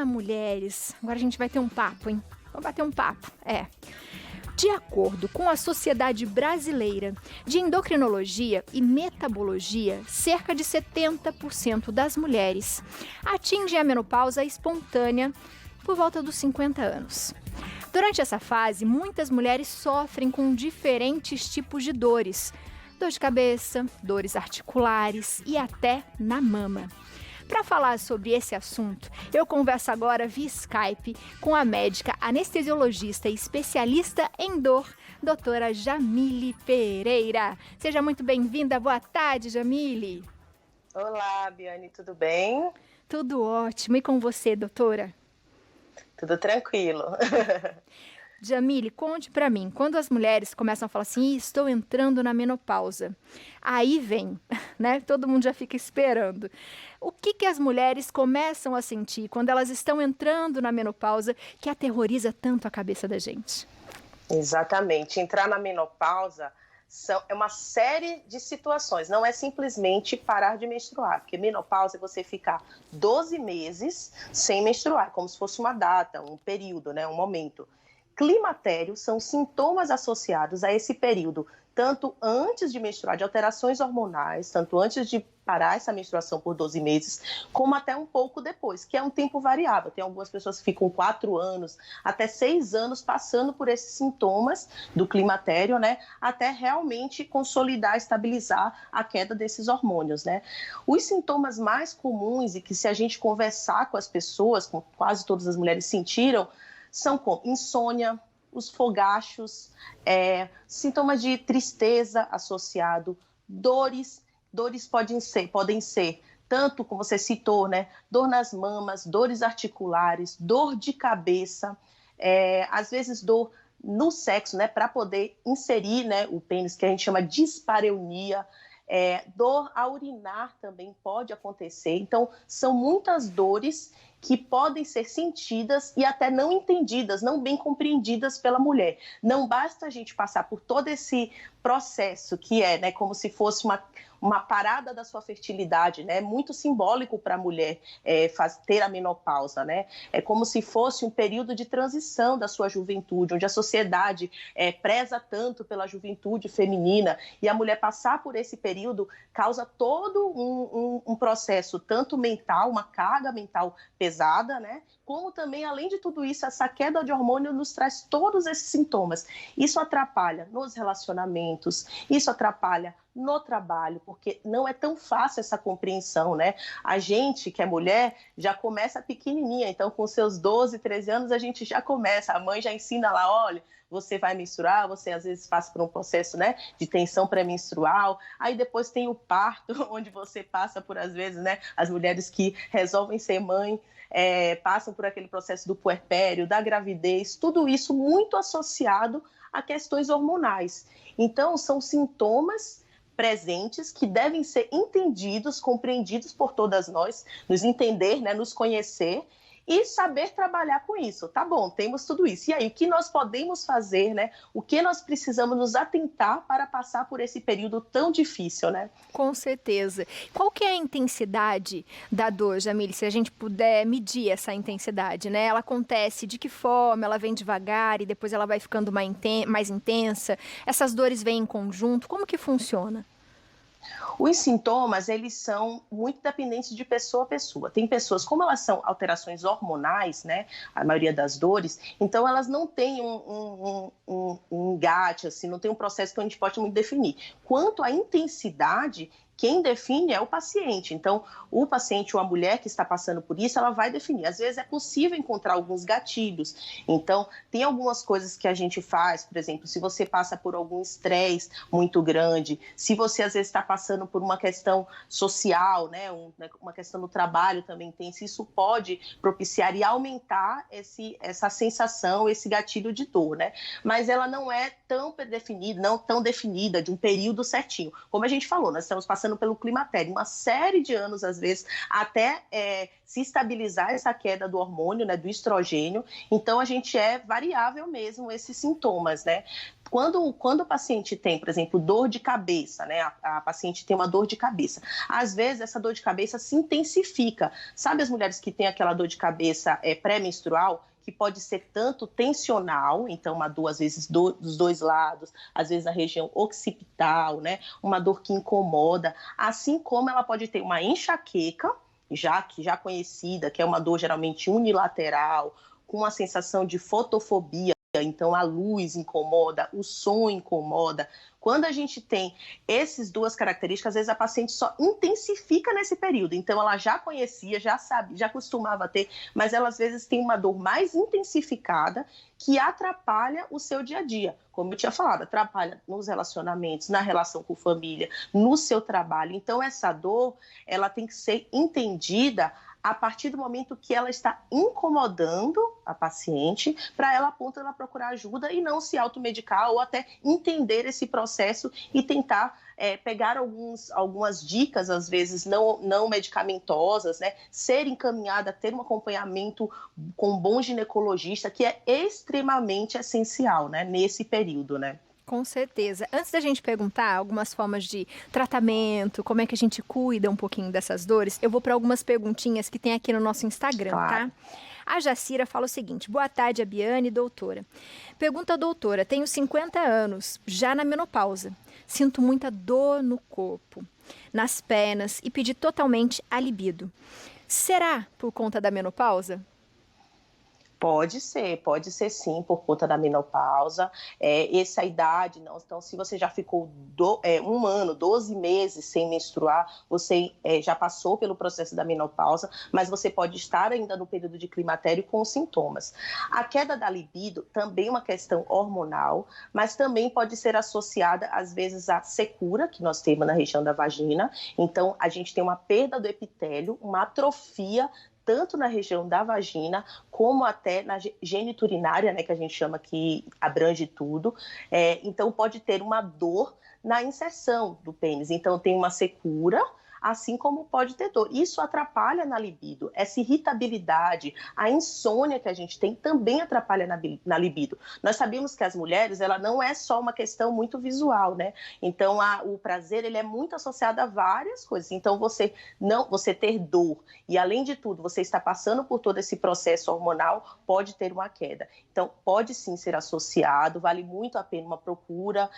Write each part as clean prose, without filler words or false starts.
mulheres, agora a gente vai ter um papo, hein? Vamos bater um papo, De acordo com a Sociedade Brasileira de Endocrinologia e Metabologia, cerca de 70% das mulheres atingem a menopausa espontânea por volta dos 50 anos. Durante essa fase, muitas mulheres sofrem com diferentes tipos de dores. Dor de cabeça, dores articulares e até na mama. Para falar sobre esse assunto, eu converso agora via Skype com a médica anestesiologista e especialista em dor, doutora Jamile Pereira. Seja muito bem-vinda. Boa tarde, Jamile. Olá, Biane, tudo bem? Tudo ótimo. E com você, doutora? Tudo tranquilo. Jamile, conte pra mim, quando as mulheres começam a falar assim, estou entrando na menopausa, aí vem, né? Todo mundo já fica esperando. O que as mulheres começam a sentir quando elas estão entrando na menopausa que aterroriza tanto a cabeça da gente? Exatamente. Entrar na menopausa é uma série de situações, não é simplesmente parar de menstruar, porque menopausa é você ficar 12 meses sem menstruar, como se fosse uma data, um período, né? Um momento. Climatério são sintomas associados a esse período, tanto antes de menstruar, de alterações hormonais, tanto antes de parar essa menstruação por 12 meses, como até um pouco depois, que é um tempo variável. Tem algumas pessoas que ficam 4 anos, até 6 anos passando por esses sintomas do climatério, né, até realmente consolidar, estabilizar a queda desses hormônios, né. Os sintomas mais comuns e que se a gente conversar com as pessoas, com quase todas as mulheres sentiram, são como insônia, os fogachos, sintomas de tristeza associado, dores podem ser tanto como você citou, né, dor nas mamas, dores articulares, dor de cabeça, às vezes dor no sexo, né, para poder inserir, né, o pênis, que a gente chama de dispareunia. Dor a urinar também pode acontecer. Então, são muitas dores que podem ser sentidas e até não entendidas, não bem compreendidas pela mulher. Não basta a gente passar por todo esse processo que é, né, como se fosse uma parada da sua fertilidade, né, muito simbólico para a mulher ter a menopausa, né, é como se fosse um período de transição da sua juventude, onde a sociedade preza tanto pela juventude feminina, e a mulher passar por esse período causa todo um processo, tanto mental, uma carga mental pesada, né, como também, além de tudo isso, essa queda de hormônio nos traz todos esses sintomas. Isso atrapalha nos relacionamentos, isso atrapalha no trabalho, porque não é tão fácil essa compreensão, né? A gente, que é mulher, já começa pequenininha, então com seus 12, 13 anos a gente já começa, a mãe já ensina lá, olha, você vai menstruar, você às vezes passa por um processo, né, de tensão pré-menstrual, aí depois tem o parto, onde você passa por, às vezes, né, as mulheres que resolvem ser mãe, passam por aquele processo do puerpério, da gravidez, tudo isso muito associado a questões hormonais. Então, são sintomas presentes que devem ser entendidos, compreendidos por todas nós, nos entender, né, nos conhecer e saber trabalhar com isso. Tá bom, temos tudo isso. E aí, o que nós podemos fazer, né? O que nós precisamos nos atentar para passar por esse período tão difícil, né? Com certeza. Qual que é a intensidade da dor, Jamile? Se a gente puder medir essa intensidade, né? Ela acontece de que forma? Ela vem devagar e depois ela vai ficando mais intensa? Essas dores vêm em conjunto? Como que funciona? Os sintomas, eles são muito dependentes de pessoa a pessoa. Tem pessoas, como elas são alterações hormonais, né, a maioria das dores, então elas não têm um engate, assim, não tem um processo que a gente pode muito definir. Quanto à intensidade, quem define é o paciente. Então, o paciente ou a mulher que está passando por isso, ela vai definir. Às vezes é possível encontrar alguns gatilhos. Então, tem algumas coisas que a gente faz, por exemplo, se você passa por algum estresse muito grande, se você às vezes está passando por uma questão social, né, uma questão no trabalho também tem, se isso pode propiciar e aumentar essa sensação, esse gatilho de dor, né? Mas ela não é tão definida, não tão definida de um período certinho. Como a gente falou, nós estamos passando pelo climatério, uma série de anos, às vezes, até se estabilizar essa queda do hormônio, né, do estrogênio. Então, a gente é variável mesmo esses sintomas, né? Quando o paciente tem, por exemplo, dor de cabeça, né? A paciente tem uma dor de cabeça. Às vezes, essa dor de cabeça se intensifica. Sabe as mulheres que têm aquela dor de cabeça pré-menstrual? Que pode ser tanto tensional, então uma dor às vezes dos dois lados, às vezes na região occipital, né? Uma dor que incomoda, assim como ela pode ter uma enxaqueca, já conhecida, que é uma dor geralmente unilateral, com uma sensação de fotofobia, então a luz incomoda, o som incomoda. Quando a gente tem essas duas características, às vezes a paciente só intensifica nesse período. Então ela já conhecia, já sabia, já costumava ter, mas ela às vezes tem uma dor mais intensificada que atrapalha o seu dia a dia. Como eu tinha falado, atrapalha nos relacionamentos, na relação com família, no seu trabalho. Então essa dor, ela tem que ser entendida a partir do momento que ela está incomodando a paciente, para ela, a ponto de ela procurar ajuda e não se automedicar ou até entender esse processo e tentar pegar algumas dicas, às vezes não medicamentosas, né? Ser encaminhada, ter um acompanhamento com um bom ginecologista, que é extremamente essencial, né? Nesse período, né? Com certeza. Antes da gente perguntar algumas formas de tratamento, como é que a gente cuida um pouquinho dessas dores, eu vou para algumas perguntinhas que tem aqui no nosso Instagram, Claro. tá? A Jacira fala o seguinte: boa tarde, Abiane, doutora. Pergunta à doutora: tenho 50 anos, já na menopausa. Sinto muita dor no corpo, nas pernas e perdi totalmente a libido. Será por conta da menopausa? Pode ser sim, por conta da menopausa. Essa idade, não. Então, se você já ficou 1 ano, 12 meses sem menstruar, você já passou pelo processo da menopausa, mas você pode estar ainda no período de climatério com os sintomas. A queda da libido também é uma questão hormonal, mas também pode ser associada, às vezes, à secura que nós temos na região da vagina. Então, a gente tem uma perda do epitélio, uma atrofia tanto na região da vagina, como até na geniturinária, né, que a gente chama que abrange tudo. Então, pode ter uma dor na inserção do pênis. Então, tem uma secura, assim como pode ter dor. Isso atrapalha na libido. Essa irritabilidade, a insônia que a gente tem também atrapalha na libido. Nós sabemos que as mulheres, ela não é só uma questão muito visual, né? Então, o prazer, ele é muito associado a várias coisas. Então, você ter dor e, além de tudo, você está passando por todo esse processo hormonal, pode ter uma queda. Então, pode sim ser associado, vale muito a pena uma procura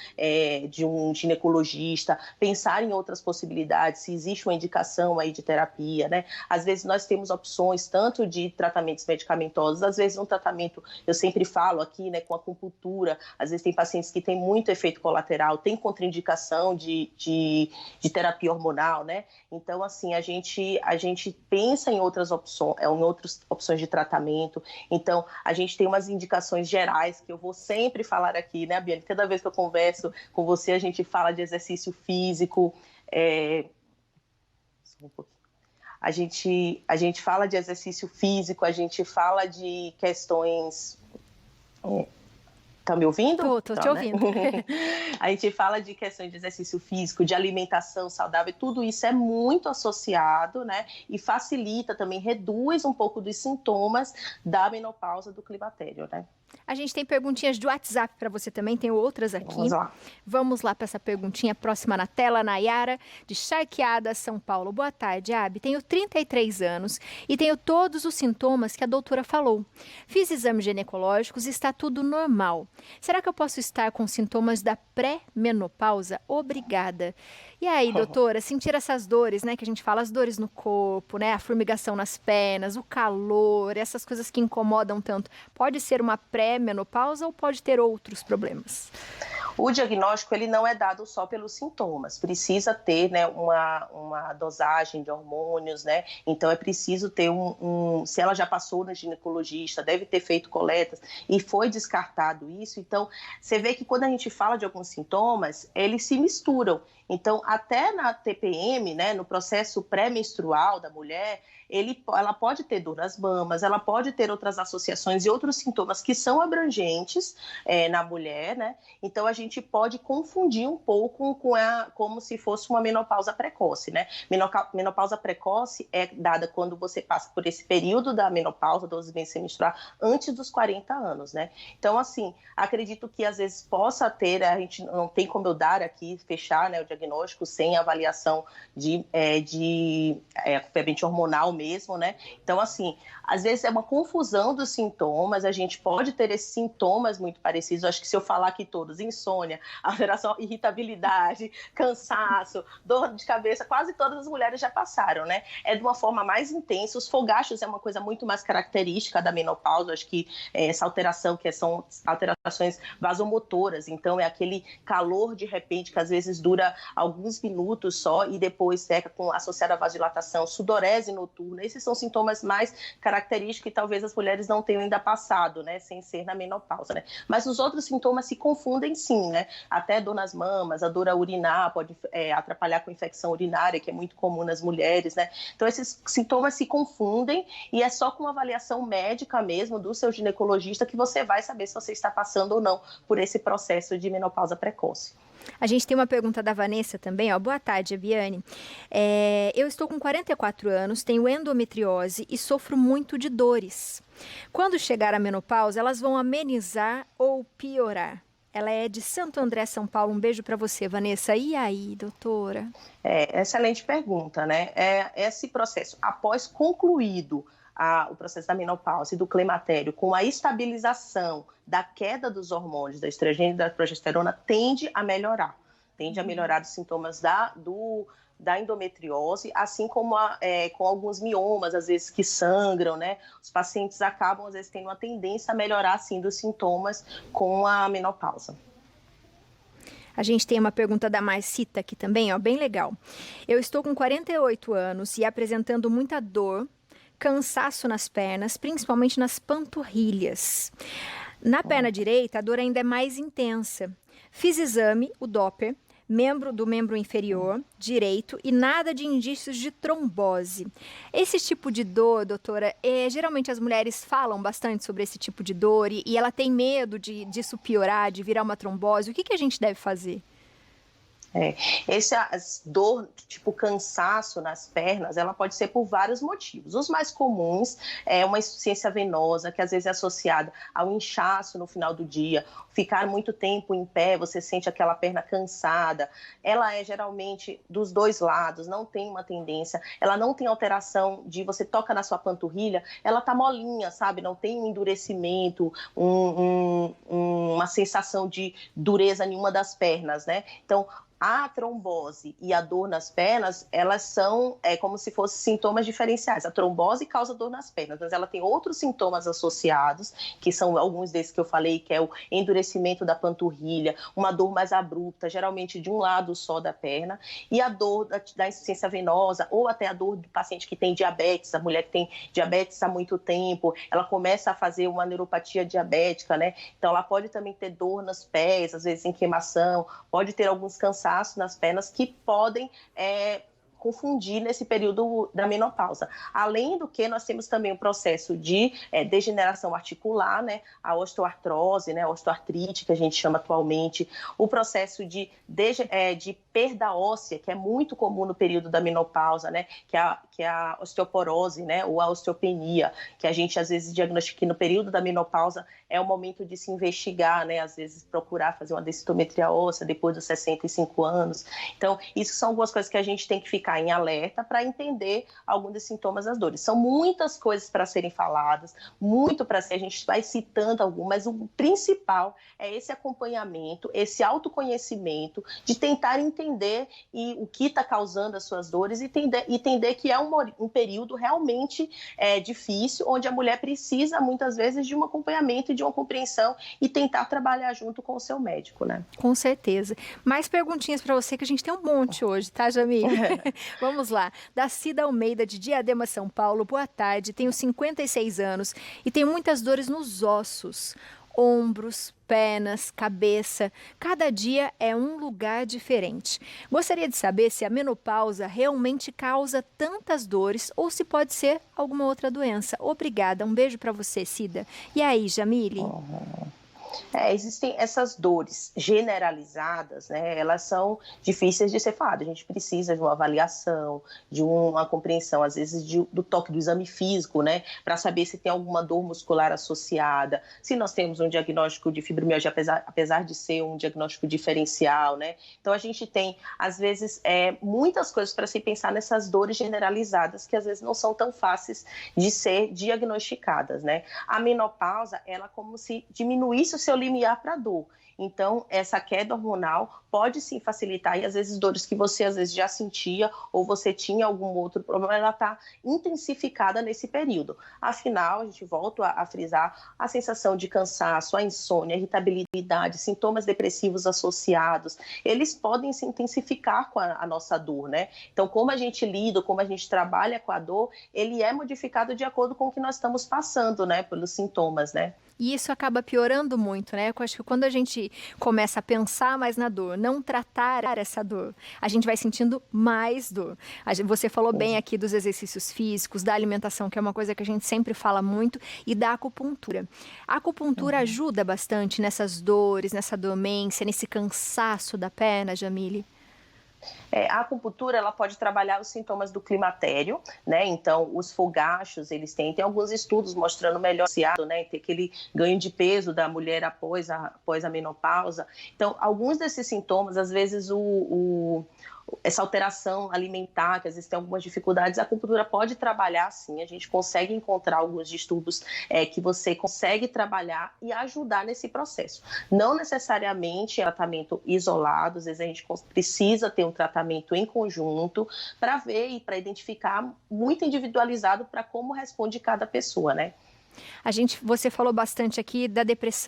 de um ginecologista, pensar em outras possibilidades, se existe uma indicação aí de terapia, né? Às vezes nós temos opções tanto de tratamentos medicamentosos, às vezes um tratamento, eu sempre falo aqui, né, com acupuntura, às vezes tem pacientes que têm muito efeito colateral, tem contraindicação de terapia hormonal, né? Então, assim, a gente pensa em outras opções de tratamento. Então, a gente tem umas indicações gerais que eu vou sempre falar aqui, né, Biane? Toda vez que eu converso com você, a gente fala de exercício físico, a gente fala de exercício físico, a gente fala de questões... Tá me ouvindo? Tô te ouvindo. Né? A gente fala de questões de exercício físico, de alimentação saudável, tudo isso é muito associado, né? E facilita também, reduz um pouco dos sintomas da menopausa, do climatério, né? A gente tem perguntinhas de WhatsApp para você também, tem outras aqui. Vamos lá para essa perguntinha próxima na tela. Nayara, de Charqueada, São Paulo. Boa tarde, Abi. Tenho 33 anos e tenho todos os sintomas que a doutora falou. Fiz exames ginecológicos e está tudo normal. Será que eu posso estar com sintomas da pré-menopausa? Obrigada. E aí, doutora, sentir essas dores, né, que a gente fala, as dores no corpo, né, a formigação nas pernas, o calor, essas coisas que incomodam tanto, pode ser uma pré-menopausa ou pode ter outros problemas? O diagnóstico, ele não é dado só pelos sintomas, precisa ter, né, uma dosagem de hormônios, né, então é preciso ter se ela já passou no ginecologista, deve ter feito coletas e foi descartado isso, então você vê que quando a gente fala de alguns sintomas, eles se misturam, Então, até na TPM, né, no processo pré-menstrual da mulher, ela pode ter dor nas mamas, ela pode ter outras associações e outros sintomas que são abrangentes na mulher, né? Então, a gente pode confundir um pouco como se fosse uma menopausa precoce, né? Menopausa precoce é dada quando você passa por esse período da menopausa, 12 meses sem menstruar, antes dos 40 anos, né? Então, assim, acredito que às vezes possa ter, a gente não tem como eu dar aqui, fechar, né, o diagnóstico sem avaliação de hormonal mesmo, né? Então, assim, às vezes é uma confusão dos sintomas, a gente pode ter esses sintomas muito parecidos, acho que se eu falar aqui todos, insônia, alteração, irritabilidade, cansaço, dor de cabeça, quase todas as mulheres já passaram, né? É de uma forma mais intensa, os fogachos é uma coisa muito mais característica da menopausa, acho que essa alteração, que são alterações vasomotoras, então é aquele calor de repente que às vezes dura alguns minutos só e depois seca associado à vasodilatação, sudorese noturna. Esses são sintomas mais característicos que talvez as mulheres não tenham ainda passado, né, sem ser na menopausa, né? Mas os outros sintomas se confundem sim, né? Até dor nas mamas, a dor a urinar pode atrapalhar com infecção urinária, que é muito comum nas mulheres, né? Então esses sintomas se confundem e é só com uma avaliação médica mesmo do seu ginecologista que você vai saber se você está passando ou não por esse processo de menopausa precoce. A gente tem uma pergunta da Vanessa também, ó. Boa tarde, Abiane. Eu estou com 44 anos, tenho endometriose e sofro muito de dores. Quando chegar a menopausa, elas vão amenizar ou piorar? Ela é de Santo André, São Paulo. Um beijo para você, Vanessa. E aí, doutora? Excelente pergunta, né? Esse processo, após concluído o processo da menopausa e do climatério, com a estabilização da queda dos hormônios, da estrogênio e da progesterona, tende a melhorar os sintomas da endometriose, assim como com alguns miomas, às vezes, que sangram, né? Os pacientes acabam, às vezes, tendo uma tendência a melhorar, sim, dos sintomas com a menopausa. A gente tem uma pergunta da Marcita aqui também, ó, bem legal. Eu estou com 48 anos e apresentando muita dor, cansaço nas pernas, principalmente nas panturrilhas. Na perna direita, a dor ainda é mais intensa. Fiz exame, o Doppler, do membro inferior direito e nada de indícios de trombose. Esse tipo de dor, doutora, geralmente as mulheres falam bastante sobre esse tipo de dor e ela tem medo disso piorar, de virar uma trombose. O que a gente deve fazer? Essa dor, tipo cansaço nas pernas, ela pode ser por vários motivos. Os mais comuns é uma insuficiência venosa, que às vezes é associada ao inchaço no final do dia, ficar muito tempo em pé, você sente aquela perna cansada. Ela é geralmente dos dois lados, não tem uma tendência, ela não tem alteração de você toca na sua panturrilha, ela tá molinha, sabe? Não tem um endurecimento, uma sensação de dureza nenhuma das pernas, né? Então, a trombose e a dor nas pernas, elas são como se fossem sintomas diferenciais. A trombose causa dor nas pernas, mas ela tem outros sintomas associados, que são alguns desses que eu falei, que é o endurecimento da panturrilha, uma dor mais abrupta, geralmente de um lado só da perna, e a dor da insuficiência venosa, ou até a dor do paciente que tem diabetes, a mulher que tem diabetes há muito tempo, ela começa a fazer uma neuropatia diabética, né? Então ela pode também ter dor nos pés, às vezes em queimação, pode ter alguns cansaços nas pernas que podem confundir nesse período da menopausa. Além do que, nós temos também o processo de degeneração articular, né, a osteoartrose, né, a osteoartrite, que a gente chama atualmente, o processo de perda óssea, que é muito comum no período da menopausa, né, que é a osteoporose, né, ou a osteopenia, que a gente às vezes diagnostica que no período da menopausa é o momento de se investigar, né, às vezes procurar fazer uma densitometria óssea depois dos 65 anos. Então, isso são algumas coisas que a gente tem que ficar em alerta para entender alguns dos sintomas das dores. São muitas coisas para serem faladas, muito para ser, a gente vai citando algumas, mas o principal é esse acompanhamento, esse autoconhecimento, de tentar entender o que está causando as suas dores e entender que é um período realmente difícil, onde a mulher precisa, muitas vezes, de um acompanhamento e de uma compreensão e tentar trabalhar junto com o seu médico, né? Com certeza. Mais perguntinhas para você, que a gente tem um monte hoje, tá, Jamile? Vamos lá. Da Cida Almeida, de Diadema, São Paulo. Boa tarde, tenho 56 anos e tenho muitas dores nos ossos. ombros, pernas, cabeça. Cada dia é um lugar diferente. Gostaria de saber se a menopausa realmente causa tantas dores ou se pode ser alguma outra doença. Obrigada. Um beijo para você, Cida. E aí, Jamile? Existem essas dores generalizadas, né? Elas são difíceis de ser faladas. A gente precisa de uma avaliação, de uma compreensão, às vezes, do toque do exame físico, né? Para saber se tem alguma dor muscular associada, se nós temos um diagnóstico de fibromialgia, apesar de ser um diagnóstico diferencial, né? Então, a gente tem, às vezes, muitas coisas para se pensar nessas dores generalizadas, que às vezes não são tão fáceis de ser diagnosticadas, né? A menopausa, ela é como se diminuísse o seu limiar para dor. Então, essa queda hormonal pode sim facilitar, e às vezes dores que você às vezes já sentia ou você tinha algum outro problema, ela está intensificada nesse período. Afinal, a gente volta a frisar a sensação de cansaço, a insônia, a irritabilidade, sintomas depressivos associados, eles podem se intensificar com a nossa dor, né? Então, como a gente lida, como a gente trabalha com a dor, ele é modificado de acordo com o que nós estamos passando, né? Pelos sintomas, né? E isso acaba piorando muito, né? Eu acho que quando a gente começa a pensar mais na dor, não tratar essa dor, a gente vai sentindo mais dor. Você falou bem aqui dos exercícios físicos, da alimentação, que é uma coisa que a gente sempre fala muito, e da acupuntura. A acupuntura ajuda bastante nessas dores, nessa dormência, nesse cansaço da perna, Jamile? A acupuntura, ela pode trabalhar os sintomas do climatério, né? Então, os fogachos, eles têm alguns estudos mostrando melhor associado, né? Tem aquele ganho de peso da mulher após a menopausa. Então, alguns desses sintomas, às vezes essa alteração alimentar, que às vezes tem algumas dificuldades, a acupuntura pode trabalhar sim, a gente consegue encontrar alguns distúrbios que você consegue trabalhar e ajudar nesse processo. Não necessariamente é tratamento isolado, às vezes a gente precisa ter um tratamento em conjunto para ver e para identificar muito individualizado para como responde cada pessoa, né? Você falou bastante aqui da depressão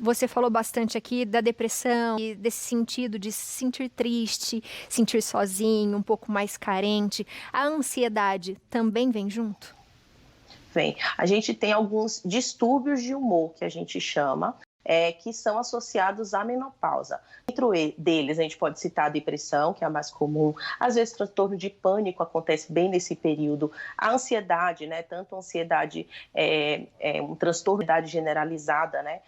e desse sentido de se sentir triste, sentir sozinho, um pouco mais carente. A ansiedade também vem junto? Vem. A gente tem alguns distúrbios de humor, que a gente chama, que são associados à menopausa. Dentro deles, a gente pode citar a depressão, que é a mais comum. Às vezes, transtorno de pânico acontece bem nesse período. A ansiedade, né? Tanto a ansiedade um transtorno de ansiedade generalizada, né?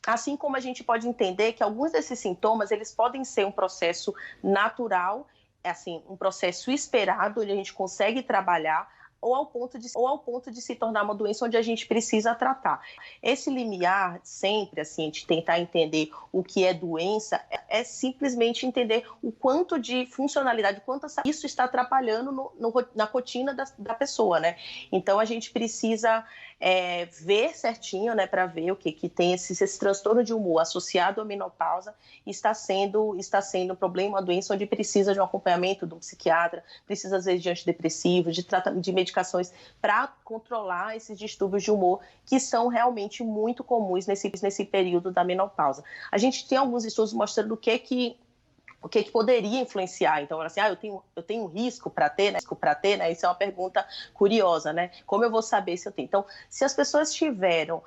Assim como a gente pode entender que alguns desses sintomas, eles podem ser um processo natural, assim, um processo esperado, onde a gente consegue trabalhar, ou ao ponto de se tornar uma doença onde a gente precisa tratar. Esse limiar, sempre, assim, a gente tentar entender o que é doença, é simplesmente entender o quanto de funcionalidade, quanto isso está atrapalhando na rotina da pessoa, né? Então, a gente precisa ver certinho, né, para ver o que tem esse transtorno de humor associado à menopausa, está sendo um problema, uma doença onde precisa de um acompanhamento de um psiquiatra, precisa, às vezes, de antidepressivos, de medicações para controlar esses distúrbios de humor que são realmente muito comuns nesse período da menopausa. A gente tem alguns estudos mostrando o que poderia influenciar. Então, assim, eu tenho risco para ter, né? Isso é uma pergunta curiosa, né? Como eu vou saber se eu tenho? Então, se as pessoas tiveram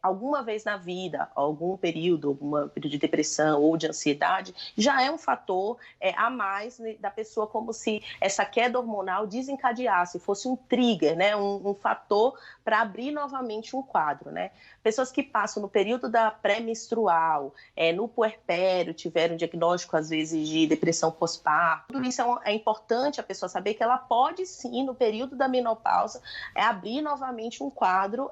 alguma vez na vida, algum período de depressão ou de ansiedade, já é um fator a mais, né, da pessoa, como se essa queda hormonal desencadeasse, fosse um trigger, né? Um fator para abrir novamente um quadro, né? Pessoas que passam no período da pré-menstrual, no puerpério, tiveram diagnóstico, às vezes, de depressão pós-parto. Tudo isso é importante a pessoa saber que ela pode, sim, no período da menopausa, abrir novamente um quadro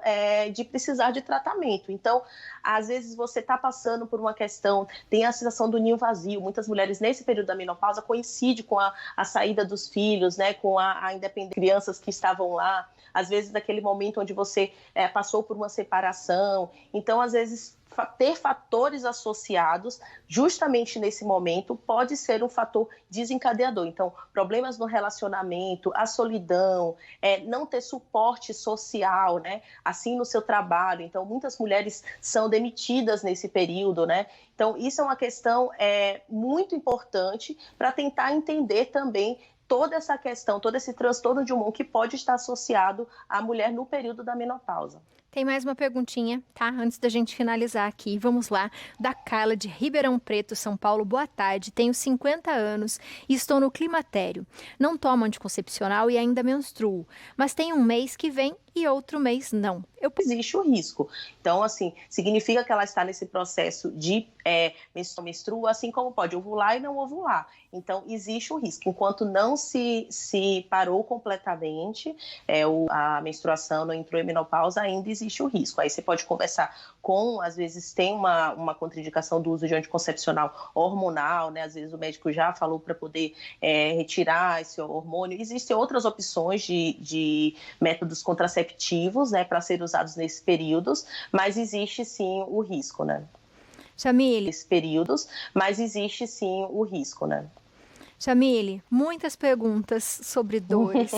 de precisar de tratamento. Então, às vezes, você está passando por uma questão, tem a sensação do ninho vazio. Muitas mulheres, nesse período da menopausa, coincide com a saída dos filhos, né, com a independência, crianças que estavam lá, às vezes, naquele momento onde você passou por uma separação. Então, às vezes, ter fatores associados justamente nesse momento pode ser um fator desencadeador. Então, problemas no relacionamento, a solidão, não ter suporte social, né? Assim no seu trabalho. Então, muitas mulheres são demitidas nesse período, né? Então, isso é uma questão muito importante para tentar entender também toda essa questão, todo esse transtorno de humor que pode estar associado à mulher no período da menopausa. Tem mais uma perguntinha, tá? Antes da gente finalizar aqui, vamos lá. Da Carla de Ribeirão Preto, São Paulo. Boa tarde, tenho 50 anos e estou no climatério. Não tomo anticoncepcional e ainda menstruo, mas tem um mês que vem e outro mês não. Existe o risco. Então, assim, significa que ela está nesse processo de menstrua, assim como pode ovular e não ovular. Então, existe o risco. Enquanto não se parou completamente, a menstruação não entrou em menopausa, ainda existe o risco. Aí você pode conversar às vezes tem uma contraindicação do uso de anticoncepcional hormonal, né? Às vezes o médico já falou para poder retirar esse hormônio. Existem outras opções de métodos contraceptivos, né, para serem usados nesses períodos, mas existe sim o risco, né? Jamile. Nesses períodos, mas existe sim o risco, né? Jamile, muitas perguntas sobre dores,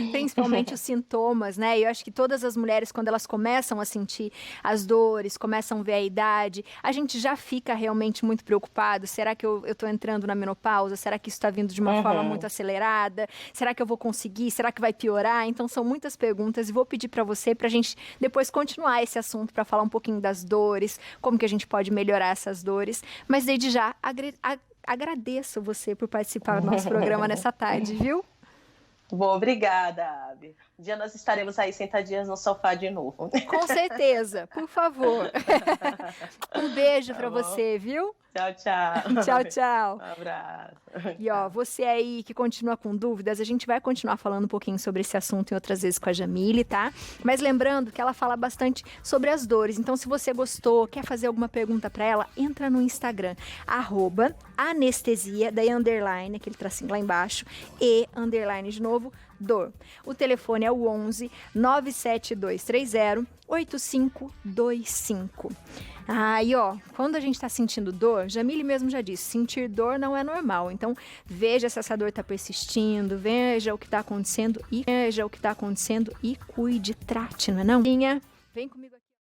principalmente os sintomas, né? Eu acho que todas as mulheres, quando elas começam a sentir as dores, começam a ver a idade, a gente já fica realmente muito preocupado. Será que eu tô entrando na menopausa? Será que isso está vindo de uma forma muito acelerada? Será que eu vou conseguir? Será que vai piorar? Então, são muitas perguntas e vou pedir para você, para a gente depois continuar esse assunto, para falar um pouquinho das dores, como que a gente pode melhorar essas dores. Mas, desde já, agradeço você por participar do nosso programa nessa tarde, viu? Bom, obrigada, Abi. Um dia nós estaremos aí sentadinhas no sofá de novo. Com certeza, por favor. Um beijo para você, viu? Tchau, tchau. Tchau, tchau. Um abraço. E você aí que continua com dúvidas, a gente vai continuar falando um pouquinho sobre esse assunto em outras vezes com a Jamile, tá? Mas lembrando que ela fala bastante sobre as dores. Então, se você gostou, quer fazer alguma pergunta para ela, entra no Instagram, @anestesia, daí underline, aquele tracinho lá embaixo, e underline de novo, dor. O telefone é o 11 97230 8525. Aí, quando a gente tá sentindo dor, Jamile mesmo já disse, sentir dor não é normal. Então, veja se essa dor tá persistindo, veja o que tá acontecendo e cuide, trate, não é não? Vem comigo aqui.